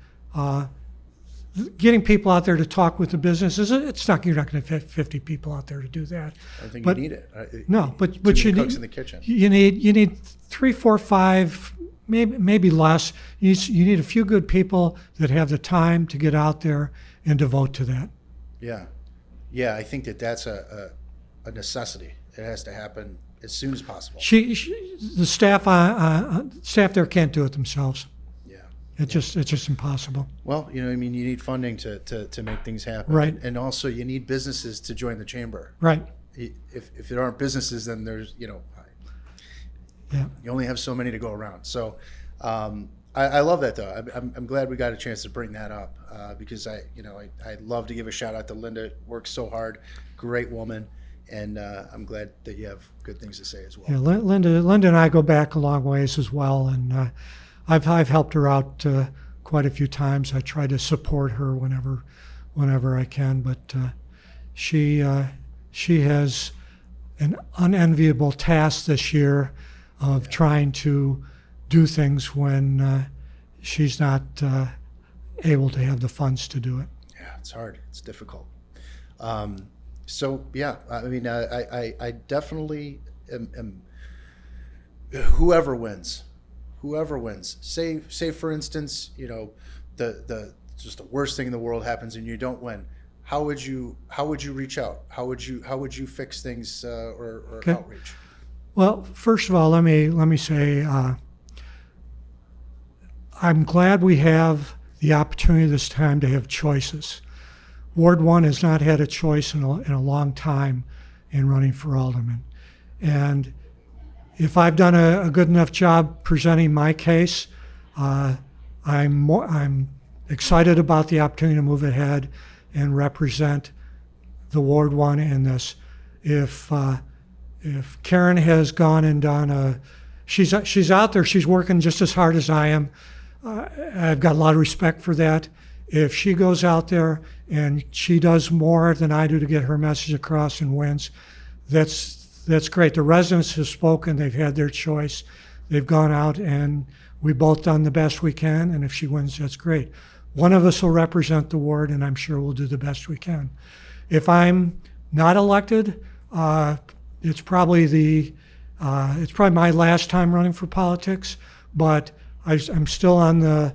Getting people out there to talk with the businesses, you're not going to have 50 people out there to do that. I don't think you need it. No, but you need cooks in the kitchen. You need 3, 4, 5. Maybe less. You need a few good people that have the time to get out there and devote to that. Yeah. I think that's a necessity. It has to happen as soon as possible. The staff there can't do it themselves. It's just impossible. Well, you know, I mean, you need funding to make things happen. Right. And also you need businesses to join the chamber. Right. If there aren't businesses, then there's, you know, Yeah. you only have so many to go around. So I love that, though. I'm glad we got a chance to bring that up because I love to give a shout out to Linda. Works so hard, great woman, and I'm glad that you have good things to say as well. Yeah, Linda and I go back a long ways as well, and I've helped her out quite a few times. I try to support her whenever I can, but she has an unenviable task this year of trying to do things when she's not able to have the funds to do it. Yeah, it's hard. It's difficult. So yeah, I mean, I definitely am whoever wins. Say for instance, you know, the just the worst thing in the world happens and you don't win. How would you reach out? How would you fix things or Okay. outreach? Well, first of all, let me say I'm glad we have the opportunity this time to have choices. Ward 1 has not had a choice in a long time in running for alderman. And if I've done a good enough job presenting my case, I'm excited about the opportunity to move ahead and represent the Ward 1 in this. If Karen has gone and done she's out there, she's working just as hard as I am. I've got a lot of respect for that. If she goes out there and she does more than I do to get her message across and wins, that's great. The residents have spoken. They've had their choice. They've gone out and we both done the best we can. And if she wins, that's great. One of us will represent the ward, and I'm sure we'll do the best we can. If I'm not elected, it's probably my last time running for politics, but I'm still on a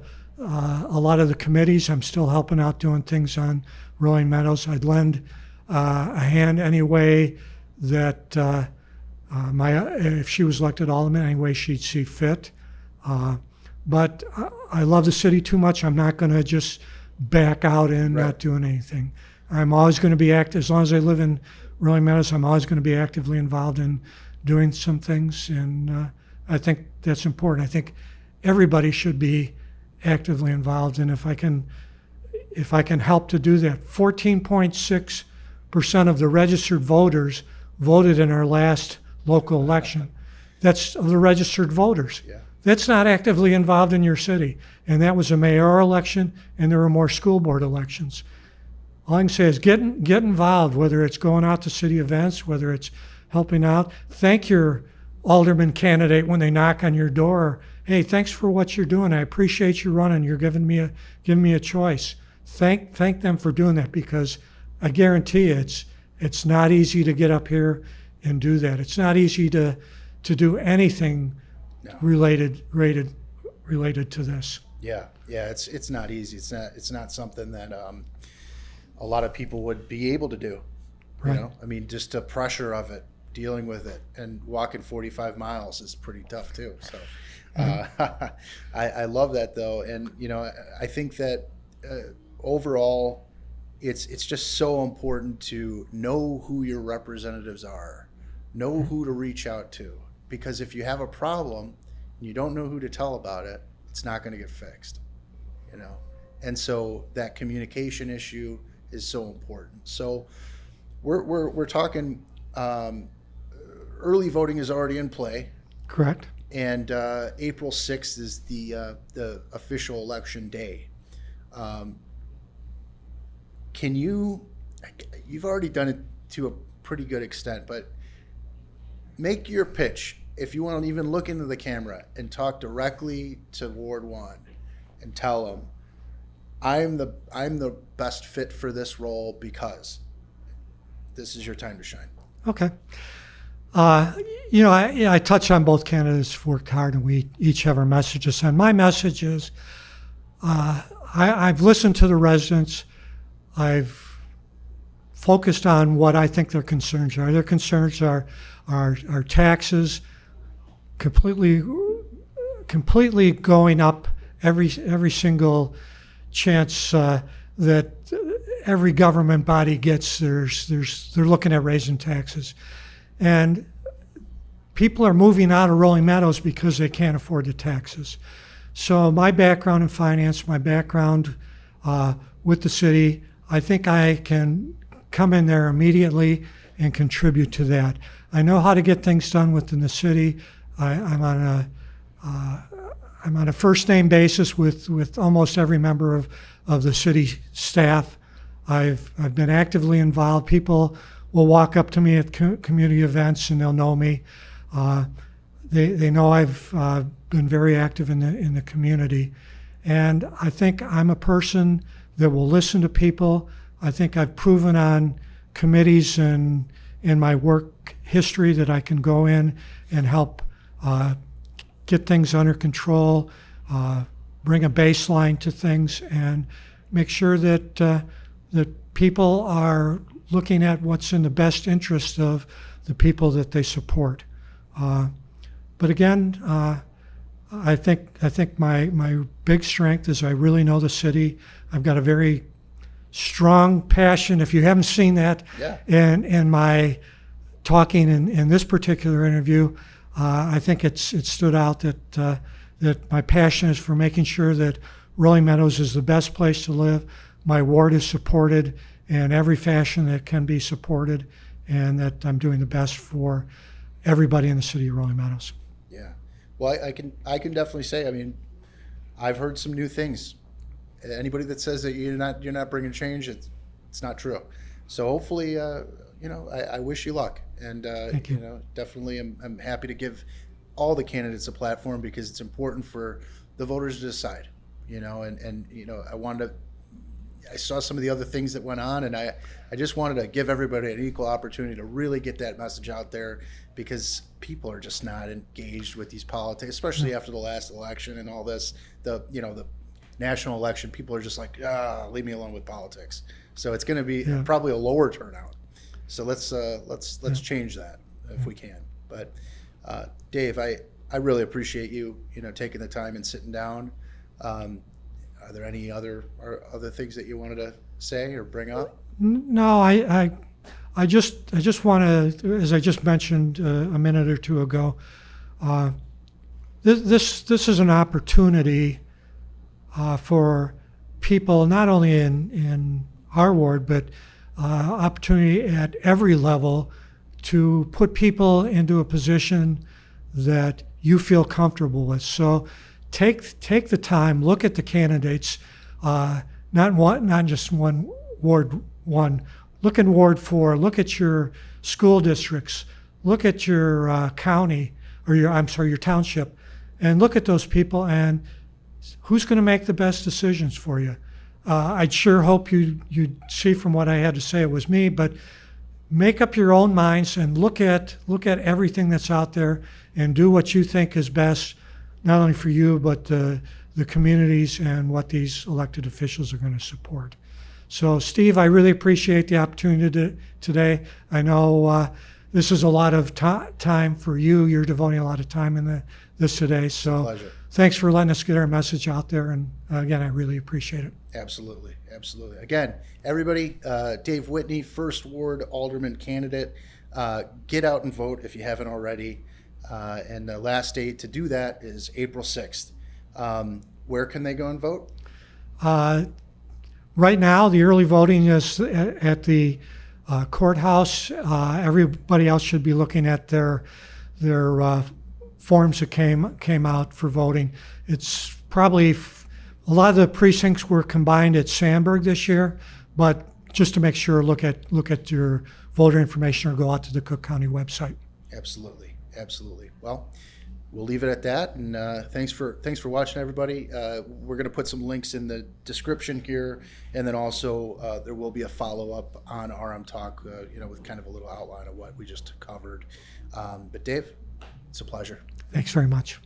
lot of the committees. I'm still helping out doing things on Rolling Meadows. I'd lend a hand any way that if she was elected alderman, any way she'd see fit. But I love the city too much. I'm not going to just back out and Right. not doing anything. I'm always going to be active. As long as I live in Rolling Meadows, I'm always going to be actively involved in doing some things, and I think that's important. I think everybody should be actively involved, and if I can help to do that. 14.6% of the registered voters voted in our last local election. That's of the registered voters. Yeah. That's not actively involved in your city, and that was a mayoral election, and there were more school board elections. All I can say is get involved, whether it's going out to city events, whether it's helping out. Thank your alderman candidate when they knock on your door. Hey, thanks for what you're doing. I appreciate you running. You're giving me a choice. Thank them for doing that, because I guarantee you it's not easy to get up here and do that. It's not easy to do anything related to this. Yeah, it's not easy. It's not something that a lot of people would be able to do. Right. You know, I mean, just the pressure of it, dealing with it, and walking 45 miles is pretty tough too. So, I love that though, and you know, I think that overall, it's just so important to know who your representatives are, know who to reach out to, because if you have a problem and you don't know who to tell about it, it's not going to get fixed. You know, and so that communication issue is so important. So we're talking. Early voting is already in play. Correct. And April 6th is the official election day. You've already done it to a pretty good extent, but make your pitch. If you want to even look into the camera and talk directly to Ward 1 and tell them, I'm the best fit for this role because this is your time to shine. Okay. I touch on both candidates who've worked hard, and we each have our messages. And my message is, I've listened to the residents. I've focused on what I think their concerns are. Their concerns are taxes completely going up every single chance that every government body gets, they're looking at raising taxes. And people are moving out of Rolling Meadows because they can't afford the taxes. So my background in finance, my background with the city, I think I can come in there immediately and contribute to that. I know how to get things done within the city. I'm on a first name basis with almost every member of the city staff. I've been actively involved. People will walk up to me at community events and they'll know me. They know I've been very active in the community, and I think I'm a person that will listen to people. I think I've proven on committees and in my work history that I can go in and help get things under control, bring a baseline to things, and make sure that that people are looking at what's in the best interest of the people that they support. But again, I think my big strength is I really know the city. I've got a very strong passion. If you haven't seen that in my talking in this particular interview, I think it stood out that my passion is for making sure that Rolling Meadows is the best place to live. My ward is supported in every fashion that can be supported, and that I'm doing the best for everybody in the city of Rolling Meadows. Yeah. Well, I can definitely say, I mean, I've heard some new things. Anybody that says that you're not bringing change, it's not true. So hopefully, I wish you luck, and Thank you. Definitely I'm happy to give all the candidates a platform, because it's important for the voters to decide. I saw some of the other things that went on, and I just wanted to give everybody an equal opportunity to really get that message out there, because people are just not engaged with these politics, especially after the last election and all this. The national election, people are just like, leave me alone with politics. So it's going to be probably a lower turnout. So let's change that if we can. But Dave, I really appreciate you taking the time and sitting down. Are there any other things that you wanted to say or bring up? No, I just want to, as I just mentioned a minute or two ago, this is an opportunity for people not only in our ward, but opportunity at every level to put people into a position that you feel comfortable with. So take the time, look at the candidates, not just Ward 1. Look in Ward 4. Look at your school districts. Look at your county, or your township, and look at those people and who's going to make the best decisions for you. I'd sure hope you'd see from what I had to say it was me, but make up your own minds and look at everything that's out there and do what you think is best, not only for you, but the communities and what these elected officials are going to support. So, Steve, I really appreciate the opportunity today. I know this is a lot of time for you. You're devoting a lot of time in this today. So Pleasure. Thanks for letting us get our message out there. And again, I really appreciate it. Absolutely. Again, everybody, Dave Whitney, First Ward Alderman candidate. Get out and vote if you haven't already. And the last date to do that is April 6th. Where can they go and vote? Right now, the early voting is at the courthouse. Everybody else should be looking at their forms that came out for voting. It's probably a lot of the precincts were combined at Sandburg this year, but just to make sure, look at your voter information or go out to the Cook County website. Absolutely. Well, we'll leave it at that. And thanks for watching, everybody. We're going to put some links in the description here, and then also there will be a follow-up on rmtalk, with kind of a little outline of what we just covered. But Dave, it's a pleasure. Thanks very much.